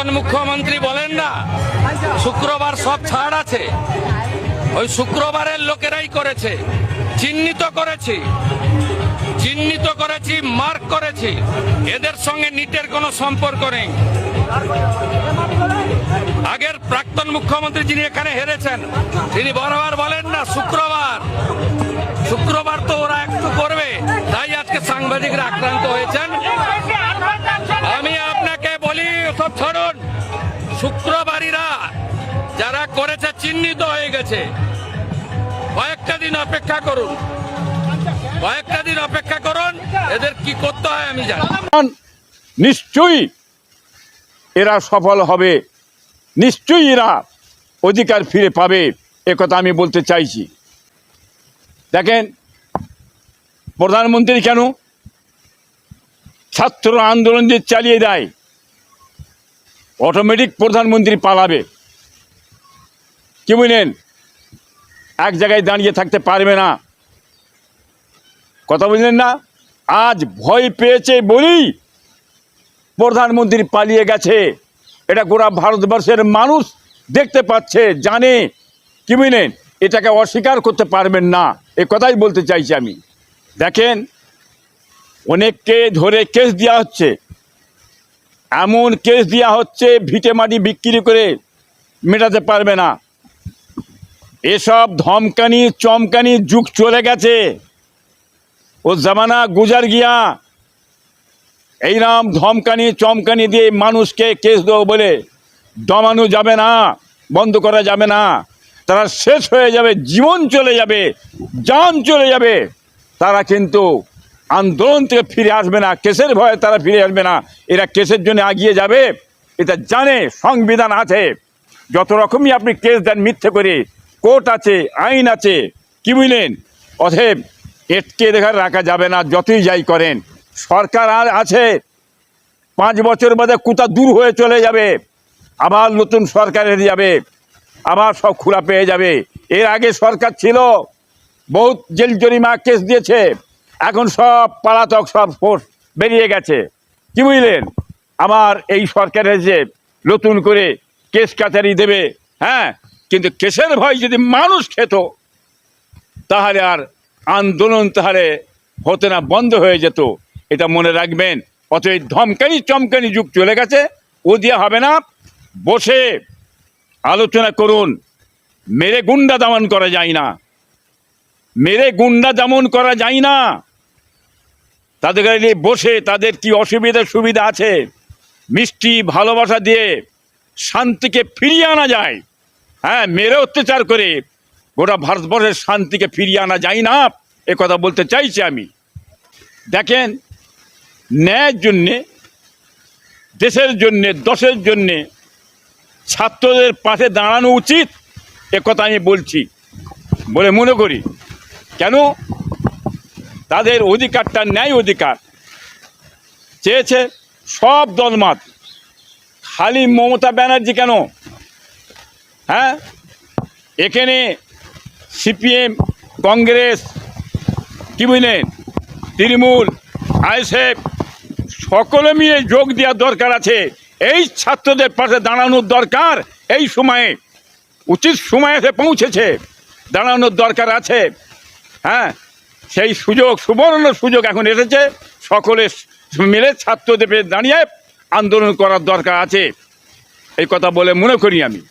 প্রাক্তন মুখ্যমন্ত্রী বলেন না শুক্রবার সব ছাড় আছে, ওই শুক্রবারের লোকেরাই করেছে। চিহ্নিত করেছি, মার্ক করেছি। এদের সঙ্গে নিটের কোনো সম্পর্ক নেই। আগের প্রাক্তন মুখ্যমন্ত্রী যিনি এখানে হেরেছেন তিনি বারবার বলেন না শুক্রবার তো ওরা একটু করবে, তাই আজকে সাংবাদিকরা আক্রান্ত হয়েছেন। আমি আপনাকে বলি সব ছাড়ুন, শুক্রবারীরা যারা করেছে চিহ্নিত হয়ে গেছে। কয়েকটা দিন অপেক্ষা করুন, এদের কি করতে হয় আমি জানি। নিশ্চয়ই এরা সফল হবে, নিশ্চয়ই এরা অধিকার ফিরে পাবে, একথা আমি বলতে চাইছি। দেখেন প্রধানমন্ত্রী কেন ছাত্র আন্দোলন যে চালিয়ে দেয় অটোমেটিক প্রধানমন্ত্রী পালাবে, কি বুঝলেন? এক জায়গায় দাঁড়িয়ে থাকতে পারবে না, কথা বুঝলেন না? আজ ভয় পেয়েছে বলেই প্রধানমন্ত্রী পালিয়ে গেছে, এটা গোটা ভারতবর্ষের মানুষ দেখতে পাচ্ছে, জানে, কি বুঝলেন? এটাকে অস্বীকার করতে পারবেন না, এ কথাই বলতে চাইছি আমি। দেখেন অনেককে ধরে কেস দেওয়া হচ্ছে, এমন কেস দেওয়া হচ্ছে ভিটে মাটি বিক্রি করে মেটাতে পারবে না। এসব ধমকানি চমকানি যুগ চলে গেছে, ও জামানা গুজার গিয়া। এইরকম ধমকানি চমকানি দিয়ে মানুষকে কেস দেবো বলে দমানো যাবে না, বন্ধ করা যাবে না। তারা শেষ হয়ে যাবে, জীবন চলে যাবে, জান চলে যাবে, তারা কিন্তু আন্দোলন থেকে ফিরে আসবে না, কেসের ভয়ে তারা ফিরে আসবে না। এরা কেসের জন্য এগিয়ে যাবে, এটা জানে, সংবিধান আছে। যত রকমই আপনি কেস দেন মিথ্যে করে, কোর্ট আছে, আইন আছে, কি বুঝলেন? অতএব এটকে দেখা রাখা যাবে না, যতই যাই করেন। সরকার আর আছে, 5 বছর বাদে কোথা দূর হয়ে চলে যাবে, আবার নতুন সরকার এসে যাবে, আবার সব খোলা পেয়ে যাবে। এর আগে সরকার ছিল, বহুত জেল জরিমা কেস দিয়েছে, এখন সব পলাতক, সব ফোর্স বেরিয়ে গেছে, কি বুঝলেন? আবার এই সরকার এসে নতুন করে কেস কাচারি দেবে, হ্যাঁ। কিন্তু কেসের ভয় যদি মানুষ খেত তাহলে আর আন্দোলন তাহলে হতে না, বন্ধ হয়ে যেত, এটা মনে রাখবেন। অতএব ধমকানি চমকানি যুগ চলে গেছে, ও দিয়ে হবে না। বসে আলোচনা করুন। মেরে গুন্ডা দমন করা যায় না, তাদের কাছে বসে তাদের কি অসুবিধা সুবিধা আছে মিষ্টি ভালোবাসা দিয়ে শান্তিকে ফিরিয়ে আনা যায়। হ্যাঁ, মেরে অত্যাচার করে গোটা ভারতবর্ষের শান্তিকে ফিরিয়ে আনা যায় না, এ কথা বলতে চাইছি আমি। দেখেন ন্যায়ের জন্যে, দেশের জন্যে, দশের জন্যে ছাত্রদের পাশে দাঁড়ানো উচিত, এ কথা আমি বলছি বলে মনে করি। কেন? তাদের অধিকারটা ন্যায় অধিকার চেয়েছে সব দলমত, খালি মমতা ব্যানার্জি কেন? হ্যাঁ, এখানে সিপিএম, কংগ্রেস, কি বুঝলেন, তৃণমূল, আইএসএফ সকলে মিলে যোগ দেওয়ার দরকার আছে। এই ছাত্রদের পাশে দাঁড়ানোর দরকার, এই সময়ে উচিত সময় এসে পৌঁছেছে, দাঁড়ানোর দরকার আছে। হ্যাঁ, সেই সুযোগ, সুবর্ণ সুযোগ এখন এসেছে, সকলে মিলে ছাত্রদের দাঁড়িয়ে আন্দোলন করার দরকার আছে, এই কথা বলে মনে করি আমি।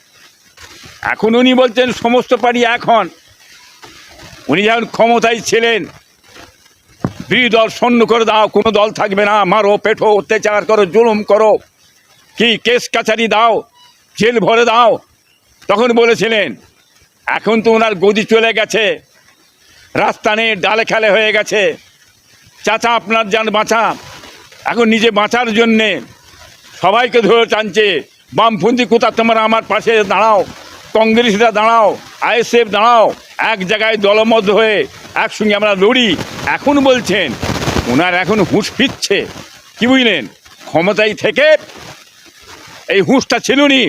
এখন উনি বলছেন সমস্ত পার্টি এখন, উনি যখন ক্ষমতায় ছিলেন বিরোধী দল শূন্য করে দাও, কোনো দল থাকবে না, মারো পেঠো অত্যাচার করো জুলুম করো, কি কেস কাছারি দাও, জেল ভরে দাও, তখন বলেছিলেন। এখন তো ওনার গদি চলে গেছে, রাস্তা নেই, ডালে খেলে হয়ে গেছে। চাচা আপনার যান বাঁচা, এখন নিজে বাঁচার জন্যে সবাইকে ধরে টানছে, বামপন্থী কোথা তোমরা আমার পাশে দাঁড়াও, কংগ্রেসরা দাঁড়াও, আইএসএফ দাঁড়াও, এক জায়গায় দলবদ্ধ হয়ে একসঙ্গে আমরা লড়ি। এখন বলছেন ওনার এখন হুঁশ ফিরছে, কি বুঝলেন? ক্ষমতায় থেকে এই হুঁশটা ছিল নি,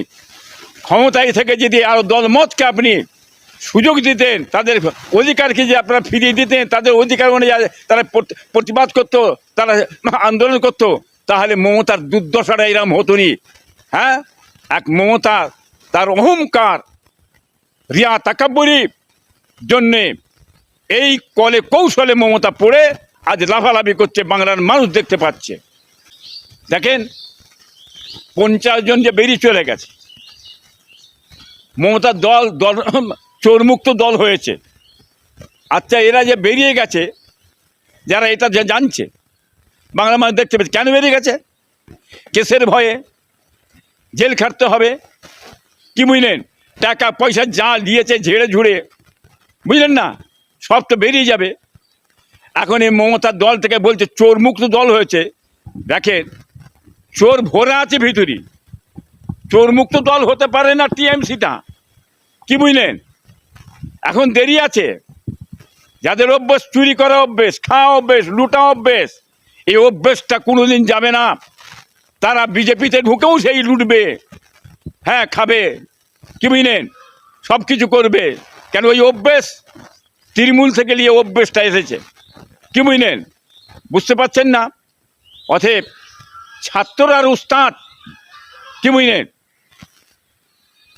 ক্ষমতায় থেকে যদি আরও দলমতকে আপনি সুযোগ দিতেন, তাদের অধিকারকে যে আপনারা ফিরিয়ে দিতেন, তাদের অধিকার অনুযায়ী তারা প্রতিবাদ করতো, তারা আন্দোলন করতো, তাহলে মমতার দুর্দশাটা এরকম হতো নি। হ্যাঁ, এক মমতা তার অহংকার রিয়া তাকাব্বুরির জন্যে এই কলে কৌশলে মমতা পড়ে আজ লাফালাফি করছে, বাংলার মানুষ দেখতে পাচ্ছে। দেখেন 50 জন যে বেরিয়ে চলে গেছে, মমতার দল দল চোরমুক্ত দল হয়েছে। আচ্ছা, এরা যে বেরিয়ে গেছে, যারা এটা যে জানছে, বাংলা মানুষ দেখতে পেয়েছে, কেন বেরিয়ে গেছে? কেসের ভয়ে, জেল খাটতে হবে, কি বুঝলেন? টাকা পয়সা যা দিয়েছে ঝেড়ে ঝুড়ে, বুঝলেন না, সব তো বেরিয়ে যাবে। এখন এই মমতার দল থেকে বলছে চোর মুক্ত দল হয়েছে। দেখেন, চোর ভরা আছে ভিতরি, চোর মুক্ত দল হতে পারে না টিএমসিটা, কি বুঝলেন? এখন দেরি আছে। যাদের অভ্যেস চুরি করা অভ্যেস, খাওয়া অভ্যেস, লুটা অভ্যেস, এই অভ্যেসটা কোনোদিন যাবে না। তারা বিজেপিতে ঢুকেও সেই লুটবে, হ্যাঁ, খাবে, কি বুঝলেন, সব কিছু করবে। কেন? ওই অভ্যেস তৃণমূল থেকে নিয়ে অভ্যেসটা এসেছে, কি বুঝলেন? বুঝতে পারছেন না? অতএব ছাত্র আর উস্তাদ, কি বুঝলেন?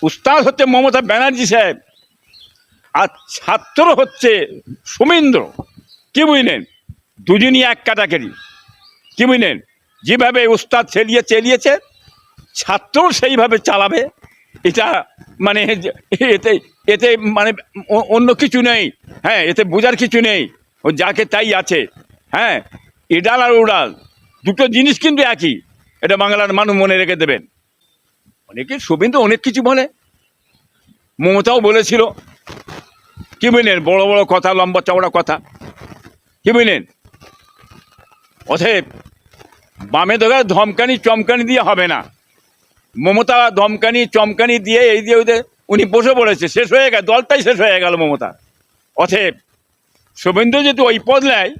উস্তাদ হচ্ছে মমতা ব্যানার্জি সাহেব, আর ছাত্র হচ্ছে সোমেন্দ্র, কি বুঝলেন? দুজনই এক ক্যাটাগরি, কি বুঝলেন? যেভাবে উস্তাদ চালিয়েছে ছাত্র সেইভাবে চালাবে। এটা মানে এতে এতে মানে অন্য কিছু নেই, হ্যাঁ, এতে বোঝার কিছু নেই। ও যাকে তাই আছে, হ্যাঁ, এডাল আর উড়াল দুটো জিনিস কিন্তু একই, এটা বাংলার মানুষ মনে রেখে দেবেন। অনেকে শুভেন্দু অনেক কিছু বলে, মমতাও বলেছিল, কি বুঝলেন, বড় বড় কথা, লম্বা চওড়া কথা, কি বুঝলেন? অতএব বামে দোকার ধমকানি চমকানি দিয়ে হবে না। মমতা ধমকানি চমকানি দিয়ে এই দিয়ে ওদের উনি বসে পড়েছে, শেষ হয়ে গেল, দলটাই শেষ হয়ে গেল মমতা। অতএব শুভেন্দু যদি ওই পদ নেয়,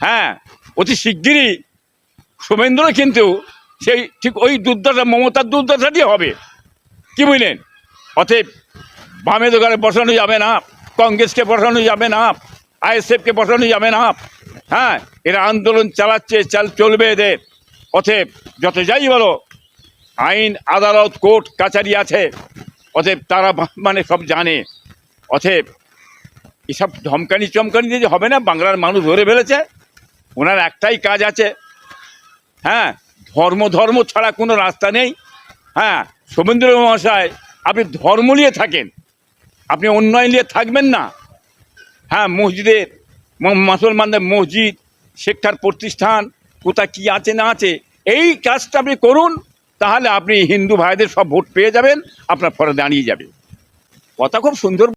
হ্যাঁ, অতি শিগগিরই শুভেন্দুরও কিন্তু সেই ঠিক ওই দুর্দশা, মমতার দুর্দশাটি হবে, কি বুঝলেন? অতএব বামে দোকানে বসানো যাবে না, কংগ্রেসকে বসানো যাবে না, আইএসএফকে বসানো যাবে না, হ্যাঁ, এরা আন্দোলন চালাচ্ছে, চলবে এদের। অতএব যত যাই বলো, আইন আদালত কোর্ট কাছারি আছে, অতএব তারা মানে সব জানে। অতএব এসব ধমকানি চমকানি দিয়ে হবে না, বাংলার মানুষ ধরে ফেলেছে। ওনার একটাই কাজ আছে, হ্যাঁ, ধর্ম ছাড়া কোনো রাস্তা নেই। হ্যাঁ, শুভেন্দু মহাশয়, আপনি ধর্ম নিয়ে থাকেন, আপনি উন্নয়ন নিয়ে থাকবেন না। হ্যাঁ, মসজিদের মুসলমানদের মসজিদ, শিক্ষার প্রতিষ্ঠান কোথায় কী আছে না আছে, এই কাজটা আপনি করুন, তাহলে আপনি হিন্দু ভাইদের সব ভোট পেয়ে যাবেন, আপনার পরে দাঁড়িয়ে যাবে। কথা খুব সুন্দর।